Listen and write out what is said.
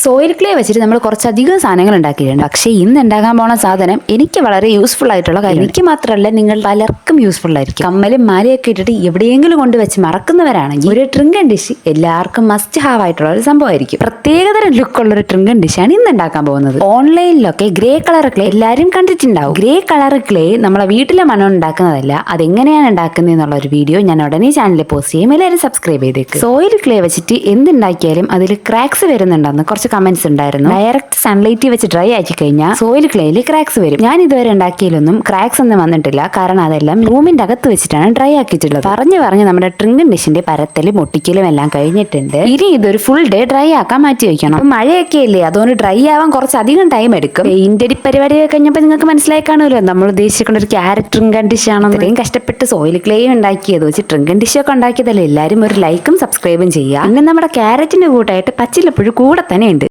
Soil clay വെച്ചിട്ട് നമ്മൾ കുറച്ചധികം സാധനങ്ങൾ ഉണ്ടാക്കിയിട്ടുണ്ട്. പക്ഷേ ഇന്ന് ഉണ്ടാക്കാൻ പോണ സാധനം എനിക്ക് വളരെ യൂസ്ഫുൾ ആയിട്ടുള്ള കാര്യം. എനിക്ക് മാത്രമല്ല നിങ്ങൾ പലർക്കും യൂസ്ഫുൾ ആയിരിക്കും. കമ്മലും മാലയൊക്കെ ഇട്ടിട്ട് എവിടെയെങ്കിലും കൊണ്ട് വെച്ച് മറക്കുന്നവരാണെങ്കിൽ ഒരു ട്രിങ്കൻ ഡിഷ് എല്ലാവർക്കും മസ്റ്റ് ഹാവ് ആയിട്ടുള്ള ഒരു സംഭവമായിരിക്കും. പ്രത്യേകതരം ലുക്കുള്ള ഒരു ട്രിങ്കൻ ഡിഷാണ് ഇന്ന് ഉണ്ടാക്കാൻ പോകുന്നത്. ഓൺലൈനിലൊക്കെ ഗ്രേ കളർ ക്ലേ എല്ലാവരും കണ്ടിട്ടുണ്ടാവും. ഗ്രേ കളർ ക്ലേ നമ്മളെ വീട്ടിലെ മണം ഉണ്ടാക്കുന്നതല്ല, അതെങ്ങനെയാണ് ഉണ്ടാക്കുന്നത് എന്നുള്ള ഒരു വീഡിയോ ഞാൻ ഉടനെ ചാനലിൽ പോസ്റ്റ് ചെയ്യും. എല്ലാവരും സബ്സ്ക്രൈബ് ചെയ്തേക്ക്. സോയിൽ ക്ലേ വെച്ചിട്ട് എന്തുണ്ടാക്കിയാലും അതിൽ ക്രാക്സ് വരുന്നുണ്ടെന്ന് കുറച്ച് കമന്റ്സ് ഉണ്ടായിരുന്നു. ഡയറക്റ്റ് സൺലൈറ്റ് വെച്ച് ഡ്രൈ ആക്കി കഴിഞ്ഞാൽ സോയിൽ ക്ലേയിൽ ക്രാക്സ് വരും. ഞാൻ ഇതുവരെ ഉണ്ടാക്കിയാലൊന്നും ക്രാക്സ് ഒന്നും വന്നിട്ടില്ല. കാരണം അതെല്ലാം റൂമിന്റെ അകത്ത് വെച്ചിട്ടാണ് ഡ്രൈ ആക്കിയിട്ടുള്ളത്. പറഞ്ഞു നമ്മുടെ ട്രിങ്കൻ ഡിഷിന്റെ പരത്തലും ഒട്ടിക്കലും എല്ലാം കഴിഞ്ഞിട്ടുണ്ട്. ഇനി ഇതൊരു ഫുൾ ഡേ ഡ്രൈ ആക്കാൻ മാറ്റി വെക്കണം. അപ്പൊ മഴയൊക്കെ അല്ലേ, അതുകൊണ്ട് ഡ്രൈ ആവാൻ കുറച്ചധികം ടൈം എടുക്കും. പെയിന്റ് പരിപാടിയൊക്കെ കഴിഞ്ഞപ്പോൾ നിങ്ങൾക്ക് മനസ്സിലായി കാണുമല്ലോ നമ്മൾ ഉദ്ദേശിക്കുന്ന ഒരു ക്യാരറ്റ് ട്രിങ്കൻ ഡിഷ് ആണ്. ഇത്രയും കഷ്ടപ്പെട്ട് സോയിൽ ക്ലേയും ഉണ്ടാക്കിയത് വെച്ച് ട്രിങ്കൻ ഡിഷൊക്കെ ഉണ്ടാക്കിയതല്ലേ. എല്ലാവരും ഒരു ലൈക്കും സബ്സ്ക്രൈബും ചെയ്യുക. പിന്നെ നമ്മുടെ ക്യാരറ്റിന്റെ കൂട്ടായിട്ട് പച്ചിലപ്പുഴ കൂടെ തന്നെ ഉണ്ട്.